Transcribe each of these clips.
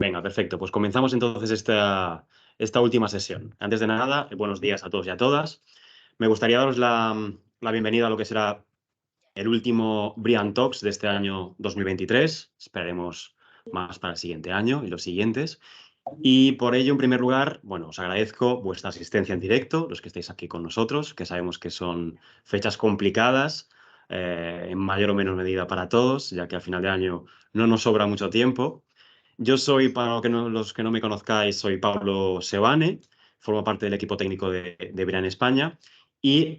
Venga, perfecto. Pues comenzamos entonces esta última sesión. Antes de nada, buenos días a todos y a todas. Me gustaría daros la bienvenida a lo que será el último Brian Talks de este año 2023. Esperaremos más para el siguiente año y los siguientes. Y por ello, en primer lugar, bueno, os agradezco vuestra asistencia en directo, los que estáis aquí con nosotros, que sabemos que son fechas complicadas, en mayor o menor medida para todos, ya que al final de año no nos sobra mucho tiempo. Yo soy, para los que no me conozcáis, soy Pablo Sebane, formo parte del equipo técnico de Brian España y,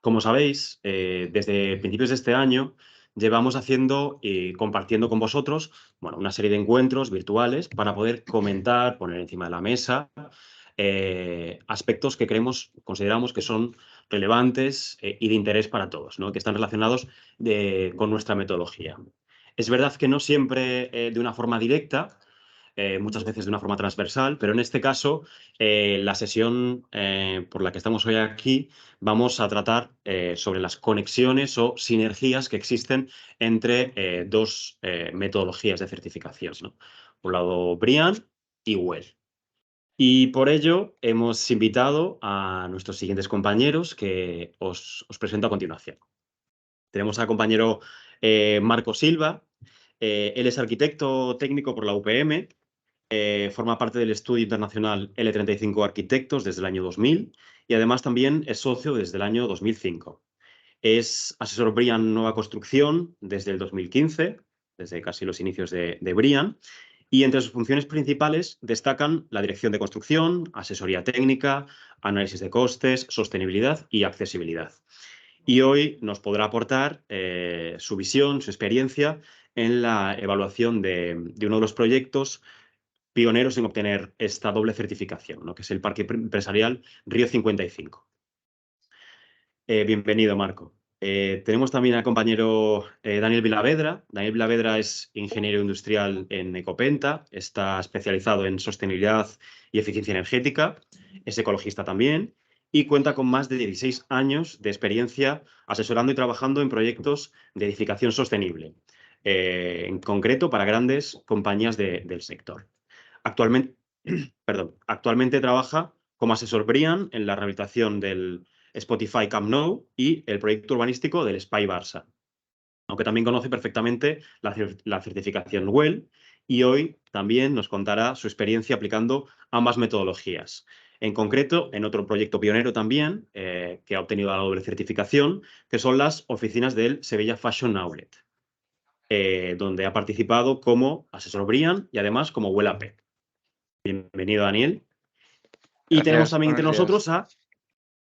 como sabéis, desde principios de este año llevamos haciendo y compartiendo con vosotros, bueno, una serie de encuentros virtuales para poder comentar, poner encima de la mesa aspectos que consideramos que son relevantes y de interés para todos, ¿no? Que están relacionados con nuestra metodología. Es verdad que no siempre de una forma directa, muchas veces de una forma transversal, pero en este caso, la sesión por la que estamos hoy aquí, vamos a tratar sobre las conexiones o sinergias que existen entre dos metodologías de certificación, ¿no? Por un lado, Brian y WELL. Y por ello hemos invitado a nuestros siguientes compañeros que os presento a continuación. Tenemos al compañero Marco Silva. Él es arquitecto técnico por la UPM, forma parte del estudio internacional L35 Arquitectos desde el año 2000 y además también es socio desde el año 2005. Es asesor Brian Nueva Construcción desde el 2015, desde casi los inicios de Brian, y entre sus funciones principales destacan la dirección de construcción, asesoría técnica, análisis de costes, sostenibilidad y accesibilidad. Y hoy nos podrá aportar su visión, su experiencia en la evaluación de uno de los proyectos pioneros en obtener esta doble certificación, ¿no? Que es el Parque Empresarial Río 55. Bienvenido, Marco. Tenemos también al compañero Daniel Vilavedra. Daniel Vilavedra es ingeniero industrial en Ecopenta, está especializado en sostenibilidad y eficiencia energética, es ecologista también y cuenta con más de 16 años de experiencia asesorando y trabajando en proyectos de edificación sostenible, en concreto para grandes compañías del sector. Actualmente, actualmente trabaja como asesor Brian en la rehabilitación del Spotify Camp Nou y el proyecto urbanístico del Espai Barça, aunque también conoce perfectamente la certificación WELL y hoy también nos contará su experiencia aplicando ambas metodologías. En concreto, en otro proyecto pionero también, que ha obtenido la doble certificación, que son las oficinas del Sevilla Fashion Outlet, donde ha participado como asesor Brian y además como WELL AP. Bienvenido, Daniel. Y tenemos Gracias, también entre buenos nosotros días.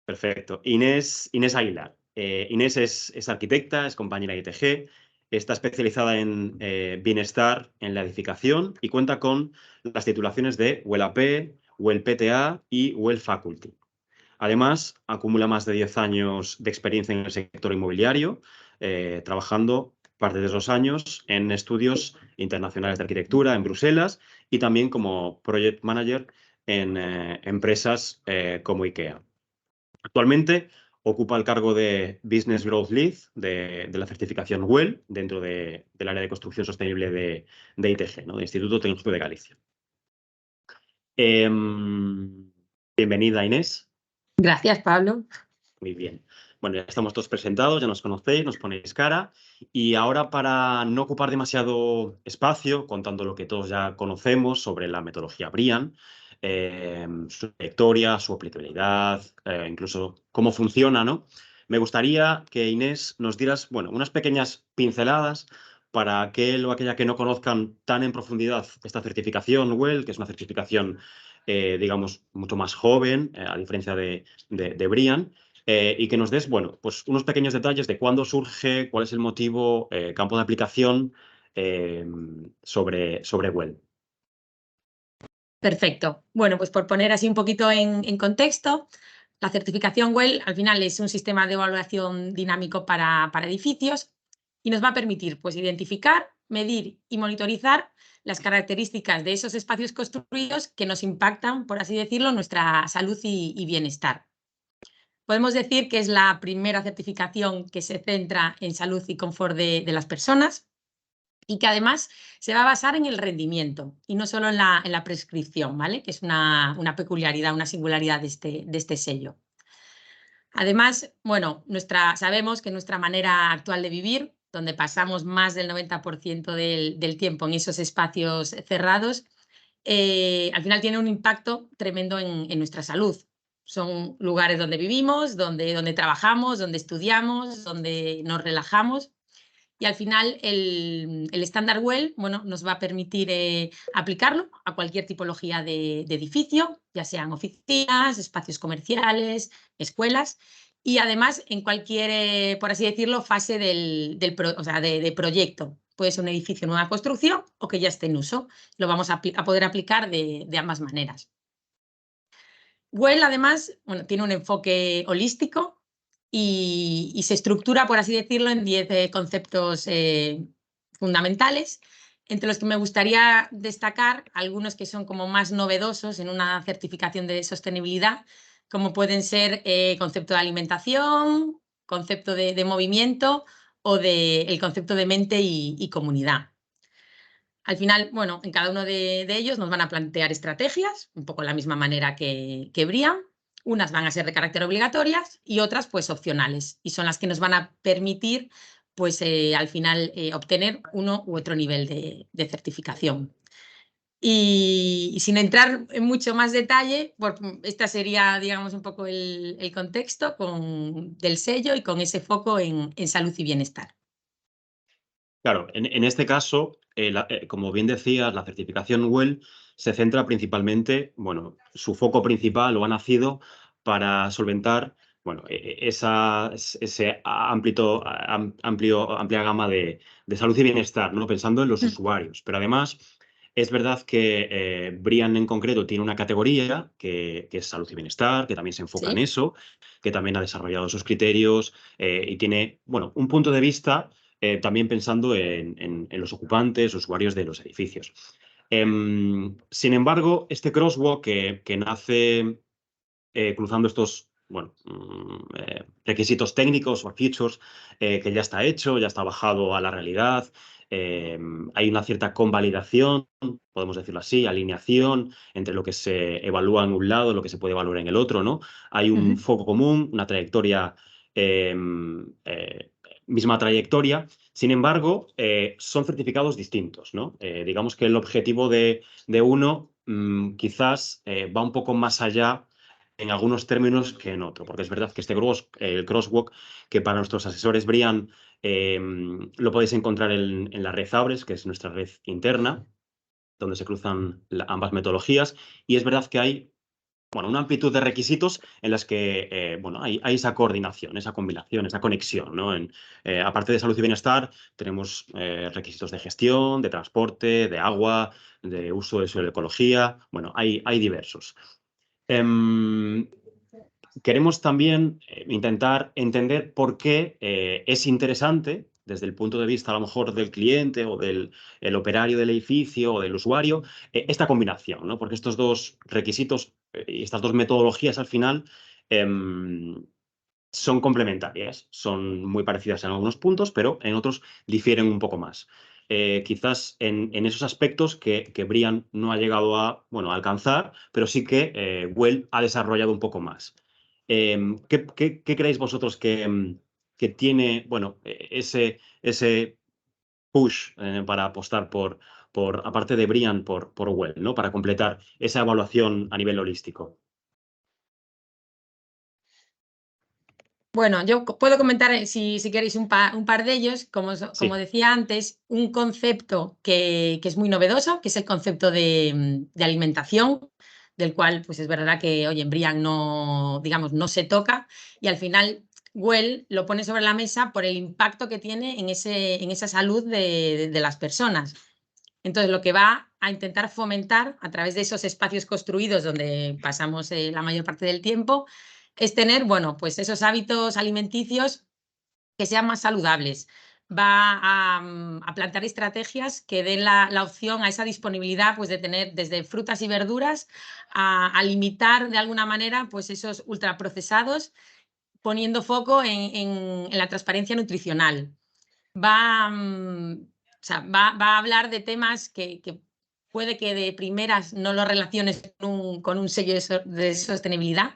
perfecto, Inés Aguilar. Inés es arquitecta, es compañera de ITG, está especializada en bienestar en la edificación y cuenta con las titulaciones de WELL AP, WELL PTA y WELL Faculty. Además, acumula más de 10 años de experiencia en el sector inmobiliario, trabajando parte de esos años en estudios internacionales de arquitectura en Bruselas y también como project manager en empresas como IKEA. Actualmente ocupa el cargo de Business Growth Lead de la certificación WELL dentro del área de construcción sostenible de ITG, ¿no? De Instituto Tecnológico de Galicia. Bienvenida, Inés. Gracias, Pablo. Muy bien. Bueno, ya estamos todos presentados, ya nos conocéis, nos ponéis cara. Y ahora, para no ocupar demasiado espacio, contando lo que todos ya conocemos sobre la metodología Brian, su trayectoria, su aplicabilidad, incluso cómo funciona, ¿no? Me gustaría que, Inés, nos dieras, bueno, unas pequeñas pinceladas para aquel o aquella que no conozcan tan en profundidad esta certificación WELL, que es una certificación, digamos, mucho más joven, a diferencia de Brian. Y que nos des, bueno, pues unos pequeños detalles de cuándo surge, cuál es el motivo, campo de aplicación sobre WELL. Perfecto. Bueno, pues por poner así un poquito en contexto, la certificación WELL al final es un sistema de evaluación dinámico para edificios y nos va a permitir pues, identificar, medir y monitorizar las características de esos espacios construidos que nos impactan, por así decirlo, nuestra salud y bienestar. Podemos decir que es la primera certificación que se centra en salud y confort de las personas y que además se va a basar en el rendimiento y no solo en la prescripción, ¿vale? Que es una peculiaridad, una singularidad de este sello. Además, bueno, sabemos que nuestra manera actual de vivir, donde pasamos más del 90% del tiempo en esos espacios cerrados, al final tiene un impacto tremendo en nuestra salud. Son lugares donde vivimos, donde trabajamos, donde estudiamos, donde nos relajamos. Y al final el estándar WELL, bueno, nos va a permitir aplicarlo a cualquier tipología de edificio, ya sean oficinas, espacios comerciales, escuelas, y además en cualquier, por así decirlo, fase o sea, de proyecto. Puede ser un edificio en nueva construcción o que ya esté en uso. Lo vamos a poder aplicar de ambas maneras. WELL, además, bueno, tiene un enfoque holístico y se estructura, por así decirlo, en 10 conceptos fundamentales, entre los que me gustaría destacar algunos que son como más novedosos en una certificación de sostenibilidad, como pueden ser concepto de alimentación, concepto de movimiento o el concepto de mente y comunidad. Al final, bueno, en cada uno de ellos nos van a plantear estrategias, un poco de la misma manera que BRIAM. Unas van a ser de carácter obligatorias y otras pues opcionales, y son las que nos van a permitir pues al final obtener uno u otro nivel de certificación. Y sin entrar en mucho más detalle, esta sería, digamos, un poco el contexto del sello y con ese foco en salud y bienestar. Claro, en este caso, como bien decías, la certificación WELL se centra principalmente, bueno, su foco principal o ha nacido para solventar, bueno, ese amplia gama de salud y bienestar, ¿no? Pensando en los usuarios. Pero además, es verdad que BRIAM en concreto tiene una categoría que es salud y bienestar, que también se enfoca en ¿Sí? eso, que también ha desarrollado esos criterios y tiene, bueno, un punto de vista también pensando en los ocupantes, usuarios de los edificios. Sin embargo, este crosswalk que nace cruzando estos bueno, requisitos técnicos o features que ya está hecho, ya está bajado a la realidad. Hay una cierta convalidación, podemos decirlo así, alineación entre lo que se evalúa en un lado y lo que se puede evaluar en el otro, ¿no? Hay un foco común, una trayectoria, misma trayectoria. Sin embargo, son certificados distintos, ¿no? Digamos que el objetivo de uno quizás va un poco más allá en algunos términos que en otro, porque es verdad que el crosswalk, que para nuestros asesores BRIAM lo podéis encontrar en la red Abres, que es nuestra red interna, donde se cruzan ambas metodologías, y es verdad que hay bueno, una amplitud de requisitos en las que bueno, hay esa coordinación, esa combinación, esa conexión, ¿no? Aparte de salud y bienestar, tenemos requisitos de gestión, de transporte, de agua, de uso de suelo, ecología, bueno, hay diversos. Queremos también intentar entender por qué es interesante, desde el punto de vista a lo mejor del cliente o del el operario del edificio o del usuario, esta combinación, ¿no? Porque estos dos requisitos y estas dos metodologías al final son complementarias, son muy parecidas en algunos puntos, pero en otros difieren un poco más. Quizás en esos aspectos que BRIAM no ha llegado a, bueno, a alcanzar, pero sí que WELL ha desarrollado un poco más. ¿Qué creéis vosotros que tiene, bueno, ese push para apostar aparte de BRIAM, por WELL, ¿no? Para completar esa evaluación a nivel holístico? Bueno, yo puedo comentar, si queréis, un par de ellos. Como Sí. decía antes, un concepto que es muy novedoso, que es el concepto de alimentación, del cual pues es verdad que hoy en BRIAM no, digamos, no se toca, y al final WELL lo pone sobre la mesa por el impacto que tiene en esa salud de las personas. Entonces, lo que va a intentar fomentar a través de esos espacios construidos donde pasamos la mayor parte del tiempo es tener, bueno, pues esos hábitos alimenticios que sean más saludables. Va a plantear estrategias que den la opción a esa disponibilidad, pues de tener desde frutas y verduras a limitar de alguna manera pues esos ultraprocesados, poniendo foco en la transparencia nutricional. Va O sea, va a hablar de temas que puede que de primeras no lo relaciones con un sello de sostenibilidad,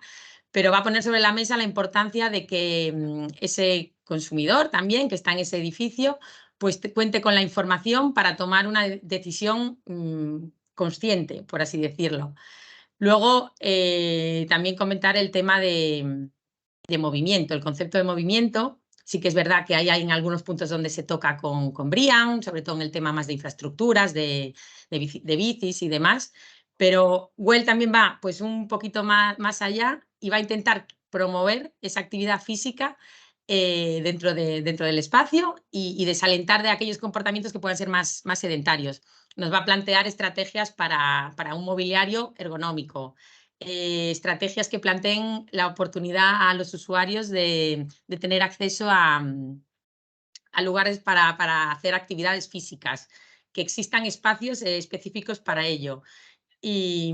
pero va a poner sobre la mesa la importancia de que ese consumidor también, que está en ese edificio, pues cuente con la información para tomar una decisión consciente, por así decirlo. Luego, también comentar el tema de movimiento, el concepto de movimiento. Sí que es verdad que hay en algunos puntos donde se toca con Brian, sobre todo en el tema más de infraestructuras, de bicis y demás, pero Well también va pues un poquito más allá y va a intentar promover esa actividad física dentro del espacio y desalentar de aquellos comportamientos que puedan ser más sedentarios. Nos va a plantear estrategias para un mobiliario ergonómico, estrategias que planteen la oportunidad a los usuarios de tener acceso a lugares para hacer actividades físicas, que existan espacios específicos para ello. Y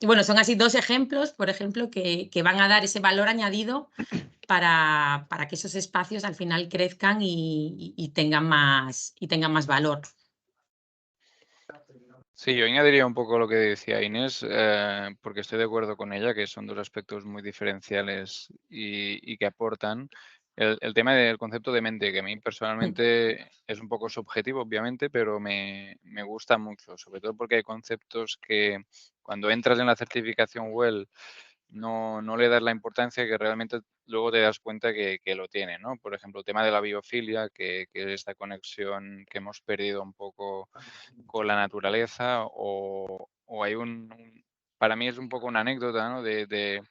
bueno, son así 2 ejemplos, por ejemplo, que van a dar ese valor añadido para que esos espacios al final crezcan y tengan más valor. Sí, yo añadiría un poco lo que decía Inés, porque estoy de acuerdo con ella, que son 2 aspectos muy diferenciales y que aportan. El tema del concepto de mente, que a mí personalmente es un poco subjetivo, obviamente, pero me gusta mucho, sobre todo porque hay conceptos que cuando entras en la certificación WELL no le das la importancia que realmente luego te das cuenta que lo tiene, ¿no? Por ejemplo, el tema de la biofilia, que es esta conexión que hemos perdido un poco con la naturaleza, o hay para mí es un poco una anécdota, ¿no? De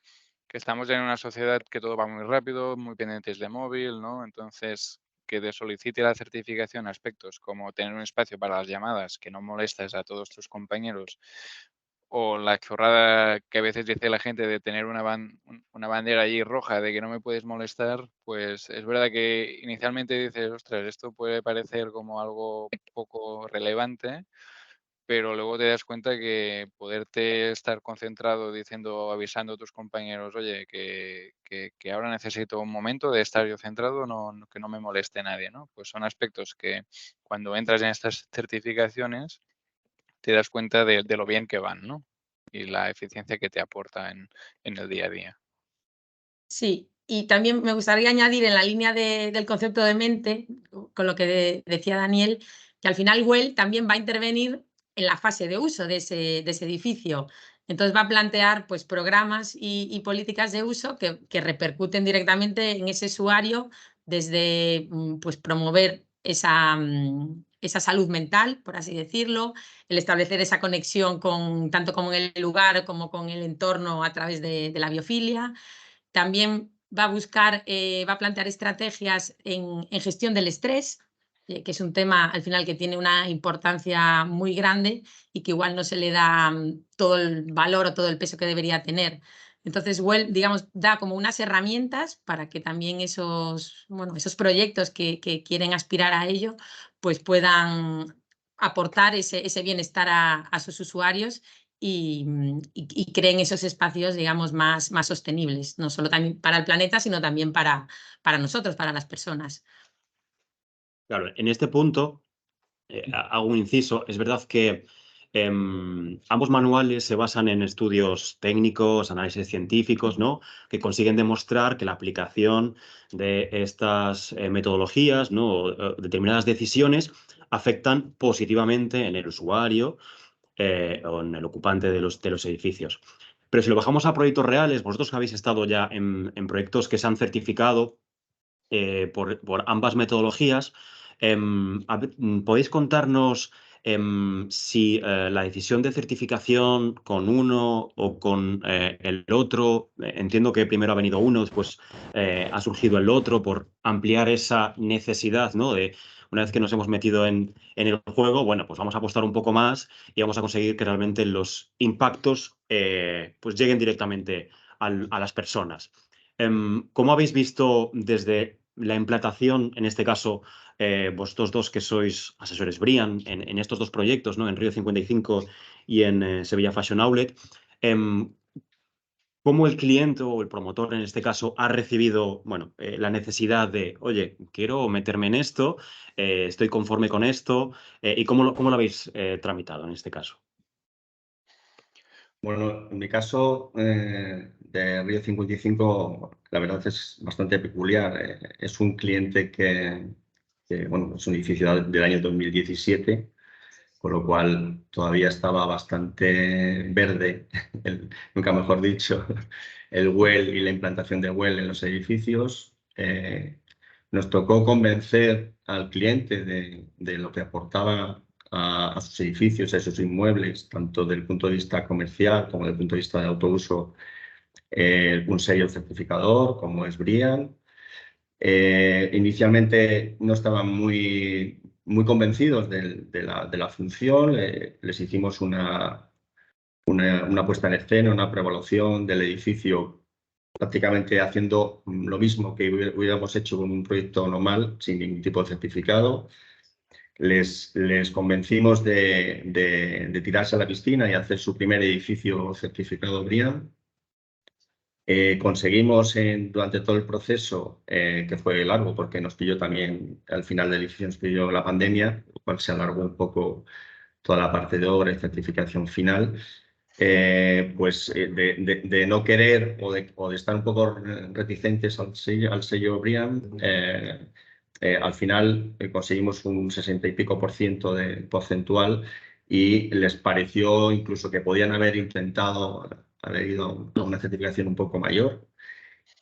que estamos en una sociedad que todo va muy rápido, muy pendientes de móvil, ¿no? Entonces, que te solicite la certificación aspectos como tener un espacio para las llamadas, que no molestes a todos tus compañeros, o la chorrada que a veces dice la gente de tener una bandera allí roja de que no me puedes molestar, pues es verdad que inicialmente dices, ostras, esto puede parecer como algo poco relevante, pero luego te das cuenta que poderte estar concentrado diciendo, avisando a tus compañeros, oye, que ahora necesito un momento de estar yo centrado, que no me moleste nadie, ¿no? Pues son aspectos que cuando entras en estas certificaciones te das cuenta de lo bien que van, ¿no? Y la eficiencia que te aporta en el día a día. Sí, y también me gustaría añadir en la línea del concepto de mente, con lo que decía Daniel, que al final Well también va a intervenir en la fase de uso de ese edificio. Entonces va a plantear pues, programas y políticas de uso que repercuten directamente en ese usuario desde pues, promover esa salud mental, por así decirlo, el establecer esa conexión tanto con el lugar como con el entorno a través de la biofilia. También va a buscar, va a plantear estrategias en gestión del estrés, que es un tema al final que tiene una importancia muy grande y que igual no se le da todo el valor o todo el peso que debería tener. Entonces, Well, digamos, da como unas herramientas para que también esos proyectos que quieren aspirar a ello, pues puedan aportar ese bienestar a sus usuarios y creen esos espacios, digamos, más sostenibles, no solo también para el planeta, sino también para nosotros, para las personas. Claro, en este punto hago un inciso. Es verdad que ambos manuales se basan en estudios técnicos, análisis científicos, ¿no? Que consiguen demostrar que la aplicación de estas metodologías, ¿no? o determinadas decisiones afectan positivamente en el usuario o en el ocupante de los edificios. Pero si lo bajamos a proyectos reales, vosotros que habéis estado ya en proyectos que se han certificado por ambas metodologías, ¿podéis contarnos si la decisión de certificación con uno o con el otro, entiendo que primero ha venido uno, después ha surgido el otro, por ampliar esa necesidad, ¿no? De una vez que nos hemos metido en el juego, bueno, pues vamos a apostar un poco más y vamos a conseguir que realmente los impactos pues lleguen directamente a las personas. ¿Cómo habéis visto desde la implantación, en este caso, vosotros dos que sois asesores Brian en estos dos proyectos, ¿no? En Río 55 y en Sevilla Fashion Outlet? cómo el cliente o el promotor, en este caso, ha recibido, bueno, la necesidad de, oye, quiero meterme en esto, estoy conforme con esto, y cómo lo habéis tramitado en este caso. Bueno, en mi caso, de Río 55, la verdad es bastante peculiar. Es un cliente bueno, es un edificio del año 2017, con lo cual todavía estaba bastante verde, nunca mejor dicho, el WELL y la implantación de WELL en los edificios. Nos tocó convencer al cliente de lo que aportaba a sus edificios, a sus inmuebles, tanto desde el punto de vista comercial como desde el punto de vista de autouso, un sello certificador como es BREEAM. Inicialmente no estaban muy convencidos de la función. Les hicimos una puesta en escena, una preevaluación del edificio, prácticamente haciendo lo mismo que hubiéramos hecho con un proyecto normal, sin ningún tipo de certificado. Les convencimos de tirarse a la piscina y hacer su primer edificio certificado BREEAM. Conseguimos durante todo el proceso, que fue largo porque nos pilló también, al final del edificio nos pilló la pandemia, lo cual se alargó un poco toda la parte de obra y certificación final, pues de no querer o de estar un poco reticentes al sello BREEAM, al final conseguimos un 60 y pico % de porcentual y les pareció incluso que podían haber intentado haber ido a una certificación un poco mayor.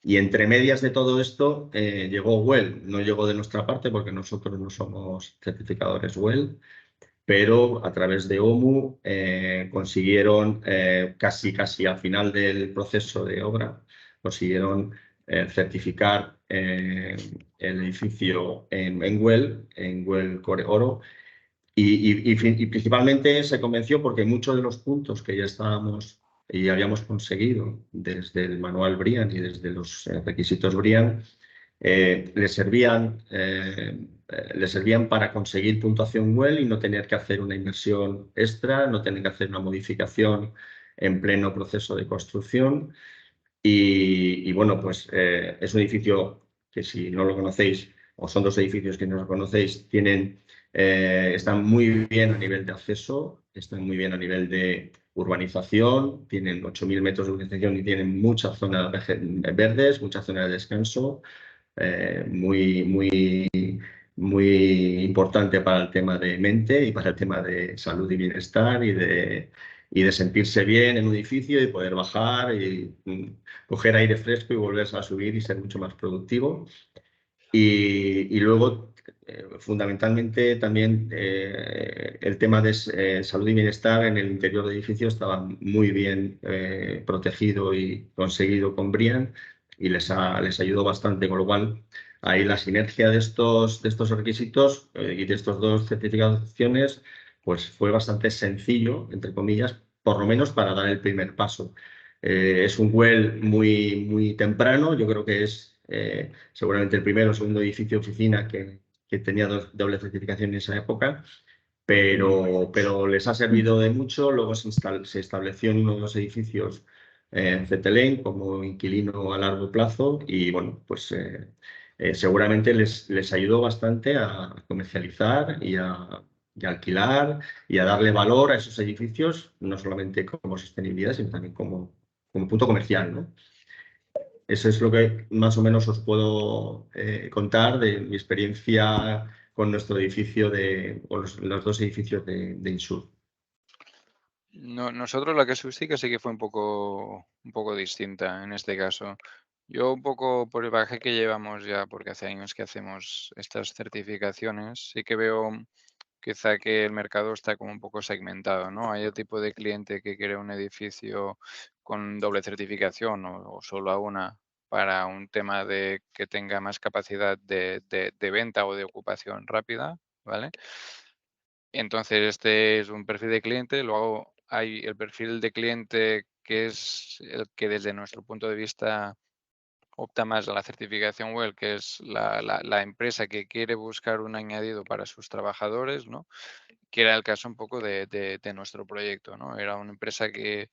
Y entre medias de todo esto llegó WELL. No llegó de nuestra parte porque nosotros no somos certificadores WELL, pero a través de OMU consiguieron casi al final del proceso de obra, consiguieron certificar el edificio en WELL Core Oro. Y principalmente se convenció porque muchos de los puntos que ya estábamos y habíamos conseguido desde el manual BREEAM y desde los requisitos BREEAM le servían para conseguir puntuación WELL y no tener que hacer una inversión extra, no tener que hacer una modificación en pleno proceso de construcción. Y bueno, pues es un edificio que, si no lo conocéis, o son dos edificios que no lo conocéis, están muy bien a nivel de acceso, están muy bien a nivel de urbanización, tienen 8.000 metros de urbanización y tienen muchas zonas verdes, muchas zonas de descanso, muy importante para el tema de mente y para el tema de salud y bienestar y de sentirse bien en un edificio y poder bajar y coger aire fresco y volverse a subir y ser mucho más productivo. Y luego, fundamentalmente, también el tema de salud y bienestar en el interior del edificio estaba muy bien protegido y conseguido con BREEAM y les ayudó bastante, con lo cual ahí la sinergia de estos requisitos y de estas dos certificaciones pues fue bastante sencillo, entre comillas, por lo menos para dar el primer paso. Es un WELL muy temprano, yo creo que es seguramente el primero o segundo edificio de oficina que tenía doble certificación en esa época, pero les ha servido de mucho. Luego se estableció en uno de los edificios en Cetelén como inquilino a largo plazo y bueno, pues seguramente les ayudó bastante a comercializar y a alquilar y a darle valor a esos edificios, no solamente como sostenibilidad, sino también como punto comercial, ¿no? Eso es lo que más o menos os puedo contar de mi experiencia con nuestro edificio, o los dos edificios de Insur. No, nosotros la casuística sí que fue un poco distinta en este caso. Yo un poco por el bagaje que llevamos ya, porque hace años que hacemos estas certificaciones, sí que veo quizá que el mercado está como un poco segmentado, ¿no? Hay el tipo de cliente que quiere un edificio con doble certificación o solo a una para un tema de que tenga más capacidad de venta o de ocupación rápida, ¿vale? Entonces, este es un perfil de cliente. Luego hay el perfil de cliente que es el que desde nuestro punto de vista opta más a la certificación WELL, que es la empresa que quiere buscar un añadido para sus trabajadores, ¿no? Que era el caso un poco de nuestro proyecto, ¿no? Era una empresa que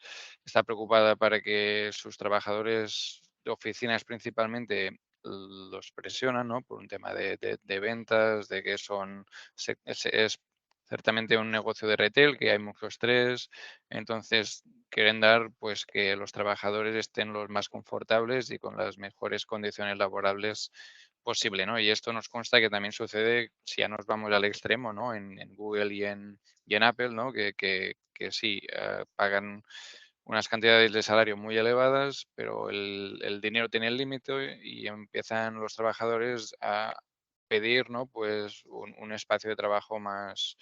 está preocupada para que sus trabajadores de oficinas principalmente los presionan, ¿no? Por un tema de ventas, de que es ciertamente un negocio de retail, que hay mucho estrés, entonces quieren dar pues que los trabajadores estén los más confortables y con las mejores condiciones laborables posible, ¿no? Y esto nos consta que también sucede si ya nos vamos al extremo, ¿no? En Google y en Apple, ¿no? Que sí, pagan unas cantidades de salario muy elevadas, pero el dinero tiene el límite y empiezan los trabajadores a pedir, ¿no? Pues un espacio de trabajo más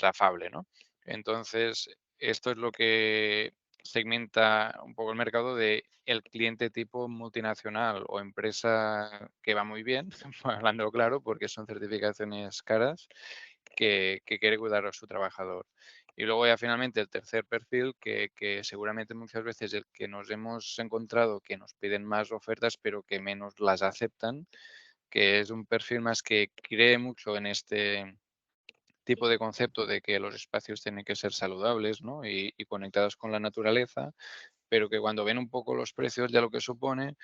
afable, ¿no? Entonces, esto es lo que segmenta un poco el mercado de el cliente tipo multinacional o empresa que va muy bien, hablando claro, porque son certificaciones caras, que quiere cuidar a su trabajador. Y luego ya finalmente el tercer perfil, que seguramente muchas veces el que nos hemos encontrado que nos piden más ofertas, pero que menos las aceptan, que es un perfil más que cree mucho en este tipo de concepto de que los espacios tienen que ser saludables, ¿no? Y conectados con la naturaleza, pero que cuando ven un poco los precios de lo que supone,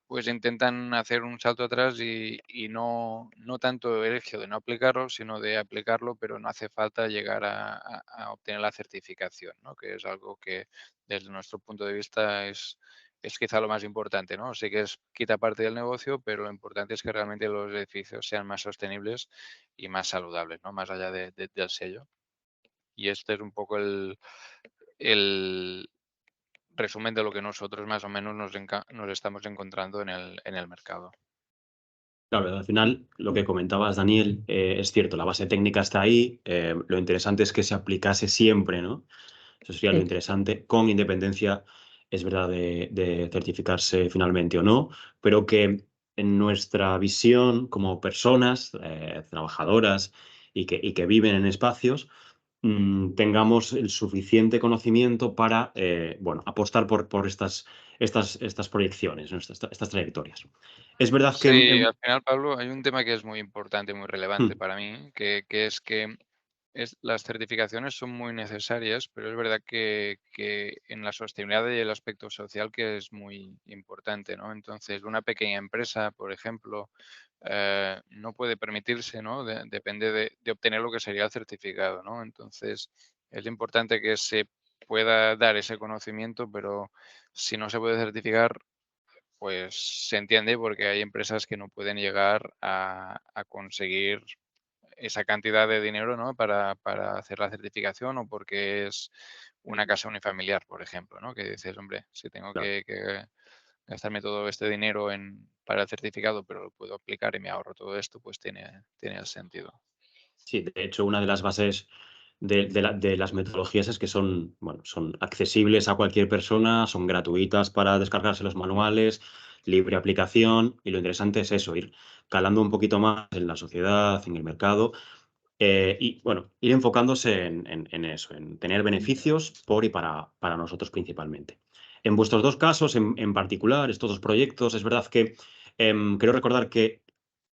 pues intentan hacer un salto atrás y no tanto el hecho de no aplicarlo, sino de aplicarlo, pero no hace falta llegar a obtener la certificación, ¿no? Que es algo que desde nuestro punto de vista es quizá lo más importante, ¿no? Sí que quita parte del negocio, pero lo importante es que realmente los edificios sean más sostenibles y más saludables, ¿no? Más allá del sello. Y este es un poco el resumen de lo que nosotros más o menos nos estamos encontrando en el mercado. Claro, al final, lo que comentabas, Daniel, es cierto, la base técnica está ahí, lo interesante es que se aplicase siempre, ¿no? Eso sería lo Sí. interesante, con independencia, es verdad, de certificarse finalmente o no, pero que en nuestra visión como personas trabajadoras y que viven en espacios, tengamos el suficiente conocimiento para bueno, apostar por estas proyecciones, ¿no? Estas trayectorias. Es verdad que... Sí, al final, Pablo, hay un tema que es muy importante, muy relevante mm, para mí, que es que las certificaciones son muy necesarias, pero es verdad que en la sostenibilidad y el aspecto social que es muy importante, ¿no? Entonces, una pequeña empresa, por ejemplo, no puede permitirse, ¿no? Depende de obtener lo que sería el certificado, ¿no? Entonces, es importante que se pueda dar ese conocimiento, pero si no se puede certificar, pues se entiende porque hay empresas que no pueden llegar a conseguir esa cantidad de dinero, ¿no? Para hacer la certificación o porque es una casa unifamiliar, por ejemplo, ¿no? Que dices, hombre, si tengo claro. que gastarme todo este dinero para el certificado, pero lo puedo aplicar y me ahorro todo esto, pues tiene el sentido. Sí, de hecho, una de las bases de las metodologías es que son, bueno, son accesibles a cualquier persona, son gratuitas para descargarse los manuales, libre aplicación, y lo interesante es eso, ir calando un poquito más en la sociedad, en el mercado, y bueno, ir enfocándose en eso, en tener beneficios por y para nosotros principalmente. En vuestros dos casos, en particular, estos dos proyectos, es verdad que creo recordar que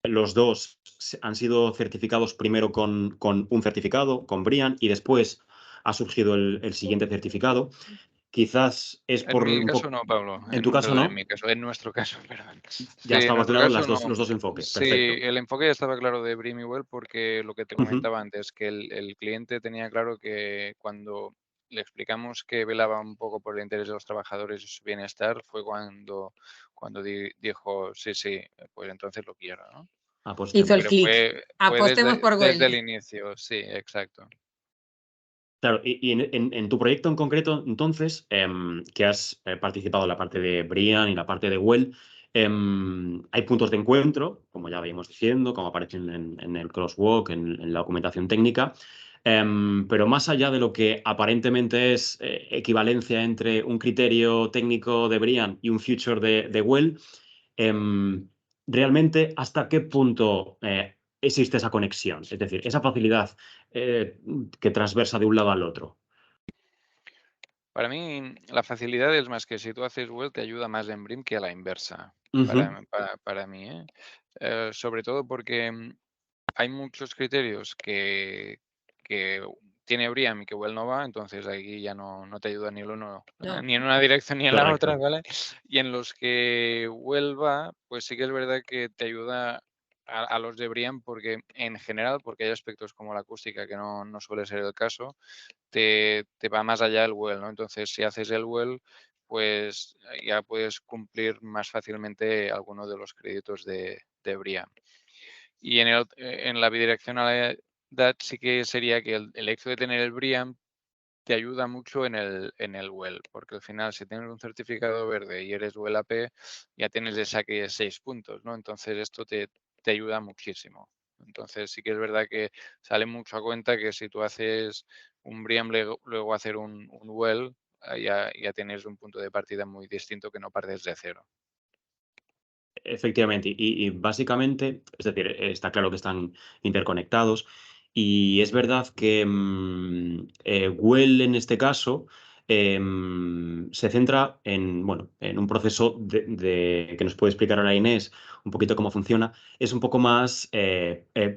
los dos han sido certificados primero con un certificado, con Brian, y después ha surgido el siguiente certificado. Quizás es En por mi un caso poco... no, Pablo. En tu caso, Perdón, en ¿no? mi caso, en nuestro caso, perdón. Ya Sí, en estaba nuestro claro caso no. los dos enfoques. Sí, Perfecto. el enfoque ya estaba claro de Brimewell porque lo que te Ujú. comentaba antes, que el cliente tenía claro que cuando le explicamos que velaba un poco por el interés de los trabajadores y su bienestar, fue cuando dijo, sí, sí, pues entonces lo quiero, ¿no? Hizo el Apostemos. Pero clic. fue Apostemos por desde Well. el inicio, sí, exacto. Claro, y en tu proyecto en concreto, entonces, que has participado en la parte de Brian y la parte de Well, hay puntos de encuentro, como ya veíamos diciendo, como aparecen en el crosswalk, en la documentación técnica, pero más allá de lo que aparentemente es equivalencia entre un criterio técnico de Brian y un future de Well, realmente, ¿hasta qué punto existe esa conexión? Es decir, esa facilidad que transversa de un lado al otro. Para mí, la facilidad es más que si tú haces Well, te ayuda más en BRIM que a la inversa, Ujú. para mí, ¿eh? Sobre todo porque hay muchos criterios que tiene BRIAM y que Well no va, entonces aquí ya no te ayuda ni el uno, No. ni en una dirección ni en la otra, Correcto. ¿vale? Y en los que Well va, pues sí que es verdad que te ayuda a los de BRIAM porque en general, porque hay aspectos como la acústica que no suele ser el caso, te va más allá el Well, ¿no? Entonces, si haces el Well, pues ya puedes cumplir más fácilmente alguno de los créditos de BRIAM. Y en la bidireccionalidad sí que sería que el hecho de tener el BRIAM te ayuda mucho en el Well, porque al final si tienes un certificado verde y eres Well AP, ya tienes de saque 6 puntos, ¿no? Entonces esto te ayuda muchísimo. Entonces sí que es verdad que sale mucho a cuenta que si tú haces un BRIAM luego hacer un Well, ya tienes un punto de partida muy distinto que no partes de cero. Efectivamente, y básicamente, es decir, está claro que están interconectados y es verdad que Well en este caso se centra en, bueno, en un proceso que nos puede explicar ahora Inés un poquito cómo funciona. Es un poco más,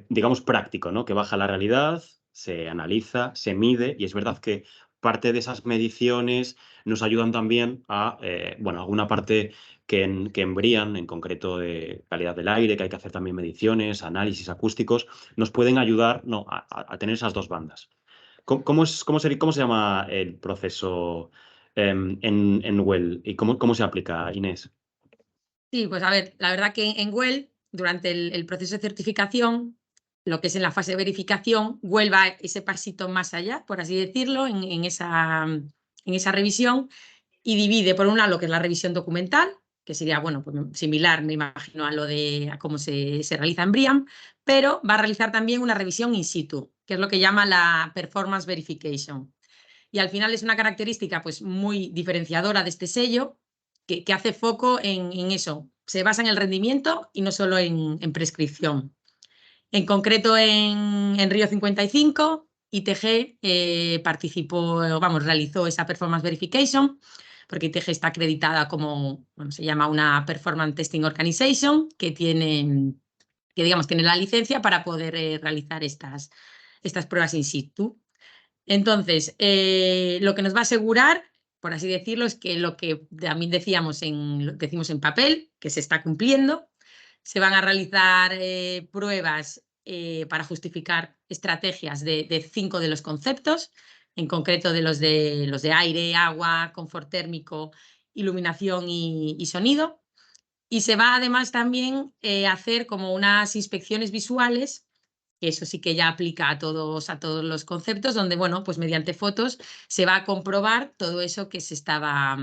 digamos, práctico, ¿no? Que baja la realidad, se analiza, se mide y es verdad que parte de esas mediciones nos ayudan también a, bueno, alguna parte que en BRIAM, en concreto de calidad del aire, que hay que hacer también mediciones, análisis acústicos, nos pueden ayudar a tener esas dos bandas. ¿Cómo se llama el proceso en Well y cómo se aplica, Inés? Sí, pues a ver, la verdad que en Well, durante el proceso de certificación, lo que es en la fase de verificación, Well va ese pasito más allá, por así decirlo, en esa revisión y divide, por un lado, lo que es la revisión documental, que sería, bueno, pues similar, me imagino, a cómo se realiza en BRIAM, pero va a realizar también una revisión in situ, que es lo que llama la Performance Verification. Y al final es una característica pues, muy diferenciadora de este sello, que hace foco en eso. Se basa en el rendimiento y no solo en prescripción. En concreto, en Río 55, ITG participó, vamos, realizó esa Performance Verification, porque ITG está acreditada como, bueno, se llama una Performance Testing Organization, que digamos, tiene la licencia para poder realizar estas pruebas in situ. Entonces, lo que nos va a asegurar, por así decirlo, es que lo que también decimos en papel, que se está cumpliendo. Se van a realizar pruebas para justificar estrategias de 5 de los conceptos, en concreto de los de aire, agua, confort térmico, iluminación y sonido. Y se va además también a hacer como unas inspecciones visuales, que eso sí que ya aplica a todos los conceptos, donde, bueno, pues mediante fotos se va a comprobar todo eso que se estaba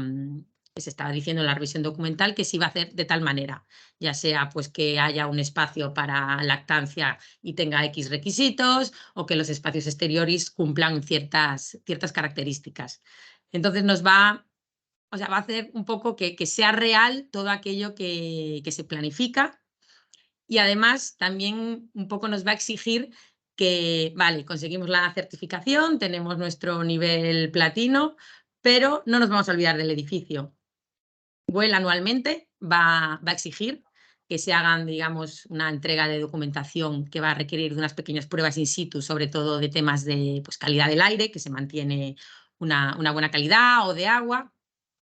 diciendo en la revisión documental, que se iba a hacer de tal manera, ya sea pues que haya un espacio para lactancia y tenga X requisitos, o que los espacios exteriores cumplan ciertas características. Entonces va a hacer un poco que sea real todo aquello que se planifica. Y además también un poco nos va a exigir que, vale, conseguimos la certificación, tenemos nuestro nivel platino, pero no nos vamos a olvidar del edificio. Well anualmente va a exigir que se hagan, digamos, una entrega de documentación que va a requerir de unas pequeñas pruebas in situ, sobre todo de temas de pues, calidad del aire, que se mantiene una buena calidad, o de agua.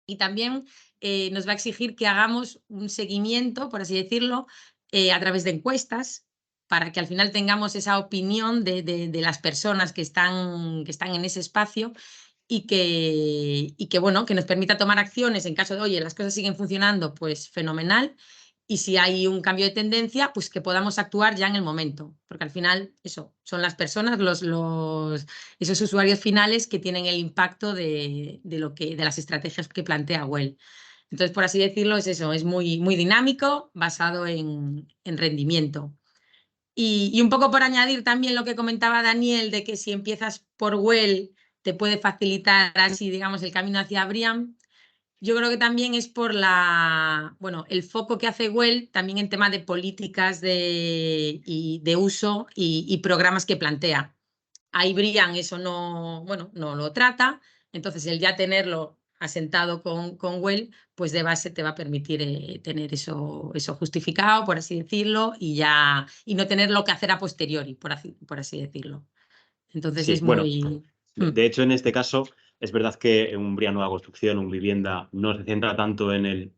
Y también nos va a exigir que hagamos un seguimiento, por así decirlo, a través de encuestas, para que al final tengamos esa opinión de las personas que están en ese espacio bueno, que nos permita tomar acciones en caso de, oye, las cosas siguen funcionando, pues fenomenal. Y si hay un cambio de tendencia, pues que podamos actuar ya en el momento, porque al final eso son las personas, esos usuarios finales que tienen el impacto de las estrategias que plantea Well. Entonces, por así decirlo, es eso, es muy, muy dinámico, basado en rendimiento. Y un poco por añadir también lo que comentaba Daniel, de que si empiezas por Well te puede facilitar así, digamos, el camino hacia BRIAM. Yo creo que también es por el foco que hace Well también en tema de políticas de uso y programas que plantea. Ahí BRIAM eso no lo trata, Entonces, el ya tenerlo asentado con Well, pues de base te va a permitir tener eso justificado, por así decirlo, y no tenerlo que hacer a posteriori, por así decirlo. Entonces Sí, es bueno, muy... de hecho, en este caso, es verdad que un BRIA nueva construcción, un vivienda, no se centra tanto en el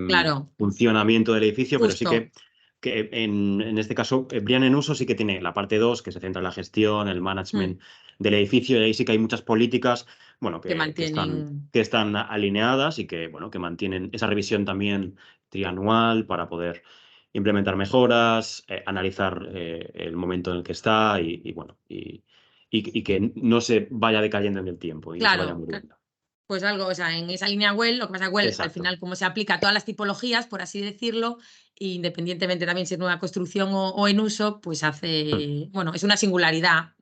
Claro, funcionamiento del edificio, pero sí justo. que en este caso, BRIA en uso sí que tiene la parte 2, que se centra en la gestión, el management del edificio, y ahí sí que hay muchas políticas, bueno, Que que mantienen... están alineadas y que, bueno, que mantienen esa revisión también trianual para poder implementar mejoras, analizar el momento en el que está bueno, y que no se vaya decayendo en el tiempo y no se vaya Claro, muriendo. pues algo, o sea, en esa línea Well, lo que pasa Well, al Exacto. final, como se aplica a todas las tipologías, por así decirlo, independientemente también si es nueva construcción o en uso, pues hace, bueno, es una singularidad,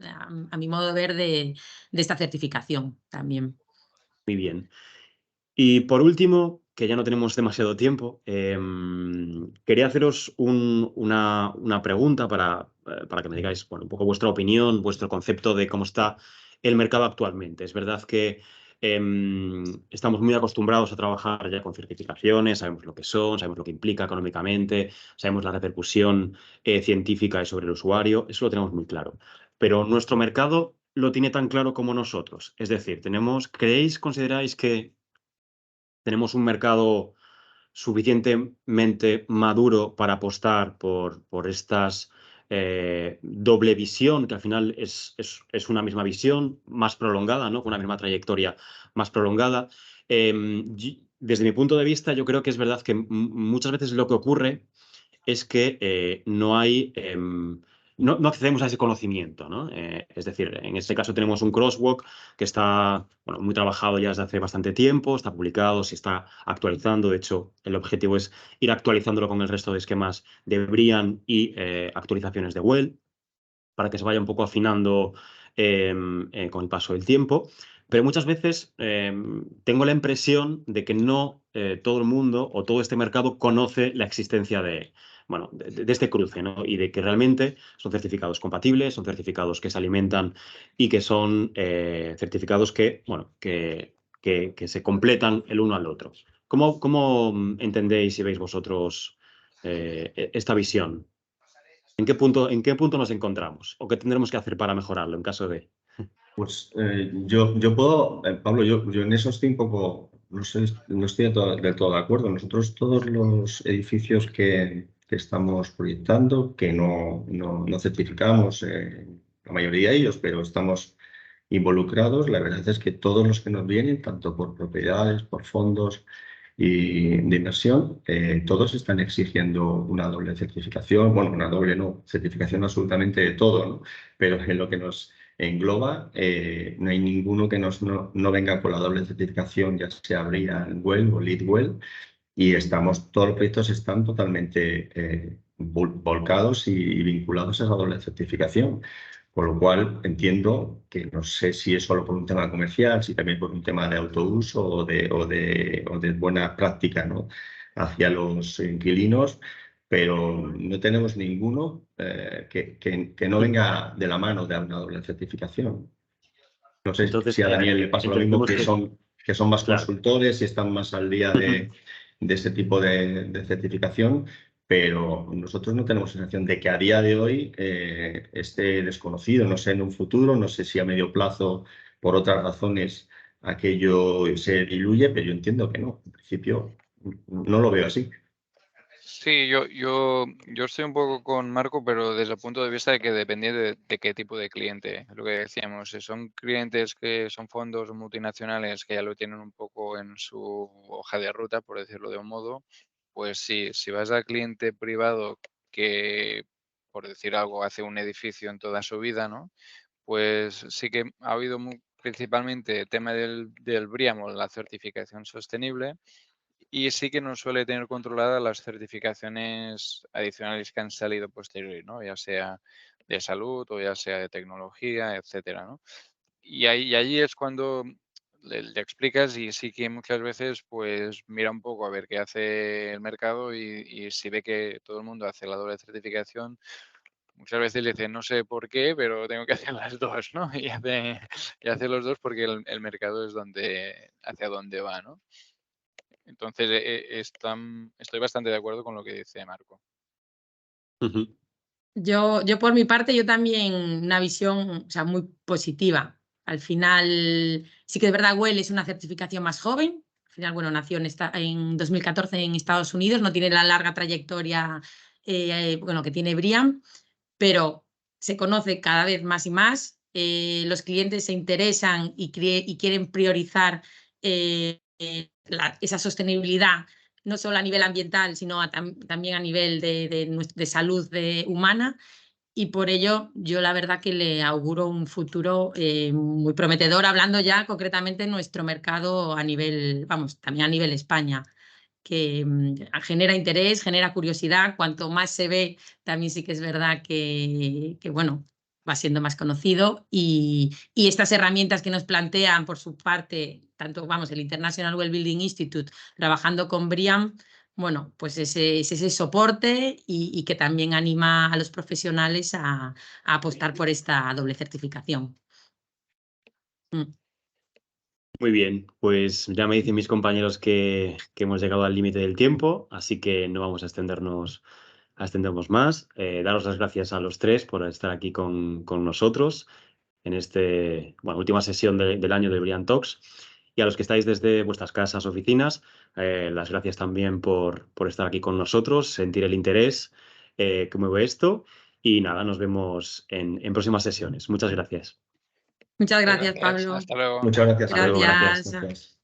a mi modo de ver, de esta certificación también. Muy bien. Y por último, que ya no tenemos demasiado tiempo, quería haceros una pregunta para que me digáis, bueno, un poco vuestra opinión, vuestro concepto de cómo está el mercado actualmente. Es verdad que estamos muy acostumbrados a trabajar ya con certificaciones, sabemos lo que son, sabemos lo que implica económicamente, sabemos la repercusión científica sobre el usuario, eso lo tenemos muy claro. Pero nuestro mercado lo tiene tan claro como nosotros. Es decir, consideráis que tenemos un mercado suficientemente maduro para apostar por estas doble visión, que al final es una misma visión más prolongada, ¿no? Con una misma trayectoria más prolongada. Desde mi punto de vista, yo creo que es verdad que muchas veces lo que ocurre es que no accedemos a ese conocimiento, ¿no? Es decir, en este caso tenemos un crosswalk que está, bueno, muy trabajado ya desde hace bastante tiempo, está publicado, se está actualizando. De hecho, el objetivo es ir actualizándolo con el resto de esquemas de Brian y actualizaciones de Well, para que se vaya un poco afinando con el paso del tiempo. Pero muchas veces tengo la impresión de que no todo el mundo o todo este mercado conoce la existencia bueno, de este cruce, ¿no? Y de que realmente son certificados compatibles, son certificados que se alimentan y que son certificados que, bueno, que se completan el uno al otro. ¿Cómo entendéis y veis vosotros esta visión? ¿En qué punto nos encontramos? ¿O qué tendremos que hacer para mejorarlo en caso de...? Pues yo puedo, Pablo, yo en eso estoy un poco, no estoy del todo de acuerdo. Nosotros todos los edificios que estamos proyectando, que no certificamos, la mayoría de ellos, pero estamos involucrados, la verdad es que todos los que nos vienen, tanto por propiedades, por fondos y de inversión, todos están exigiendo una doble certificación, bueno, una doble no, certificación absolutamente de todo, ¿no? Pero en lo que nos engloba, no hay ninguno que no venga con la doble certificación, ya sea Brian Well o Lead Well, y todos los proyectos están totalmente volcados y vinculados a esa doble certificación. Con lo cual entiendo que no sé si es solo por un tema comercial, si también por un tema de autouso o de buena práctica, ¿no? Hacia los inquilinos, pero no tenemos ninguno que no venga de la mano de una doble certificación. No sé Entonces, si a Daniel le pasa lo mismo, entendemos que son más claro. consultores y están más al día de ese tipo de certificación, pero nosotros no tenemos sensación de que a día de hoy esté desconocido. No sé en un futuro, no sé si a medio plazo, por otras razones, aquello se diluye, pero yo entiendo que no. En principio, no lo veo así. Sí, yo estoy un poco con Marco, pero desde el punto de vista de que depende de qué tipo de cliente. Lo que decíamos, si son clientes que son fondos multinacionales que ya lo tienen un poco en su hoja de ruta, por decirlo de un modo, pues sí, si vas al cliente privado que, por decir algo, hace un edificio en toda su vida, ¿no? Pues sí que ha habido principalmente el tema del BREEAM o la certificación sostenible, y sí que no suele tener controladas las certificaciones adicionales que han salido posteriori, ¿no? Ya sea de salud o ya sea de tecnología, etcétera, ¿no? Y allí es cuando le explicas, y sí que muchas veces pues mira un poco a ver qué hace el mercado, y si ve que todo el mundo hace la doble certificación, muchas veces dice, no sé por qué, pero tengo que hacer las dos, ¿no? Y hace los dos porque el mercado es hacia dónde va, ¿no? Entonces, estoy bastante de acuerdo con lo que dice Marco. Ujú. Yo por mi parte, yo también una visión, o sea, muy positiva. Al final, sí que es verdad, Well es una certificación más joven. Al final, bueno, nació en 2014 en Estados Unidos, no tiene la larga trayectoria bueno, que tiene Briam, pero se conoce cada vez más y más. Los clientes se interesan y quieren priorizar esa sostenibilidad, no solo a nivel ambiental, sino también a nivel de salud humana. Y por ello, yo la verdad que le auguro un futuro muy prometedor, hablando ya concretamente de nuestro mercado a nivel, vamos, también a nivel España, que genera interés, genera curiosidad. Cuanto más se ve, también sí que es verdad que bueno, va siendo más conocido. Y estas herramientas que nos plantean por su parte, tanto, vamos, el International Well Building Institute, trabajando con Briam, bueno, pues es ese soporte y que también anima a los profesionales a apostar por esta doble certificación. Muy bien, pues ya me dicen mis compañeros que hemos llegado al límite del tiempo, así que no vamos a extendernos más. Daros las gracias a los tres por estar aquí con nosotros en última sesión del año de Briam Talks. Y a los que estáis desde vuestras casas, oficinas, las gracias también por estar aquí con nosotros, sentir el interés que mueve esto. Y nada, nos vemos en próximas sesiones. Muchas gracias. Muchas gracias, Gracias. Pablo. Hasta luego. Muchas gracias. Hasta luego, Gracias. Gracias.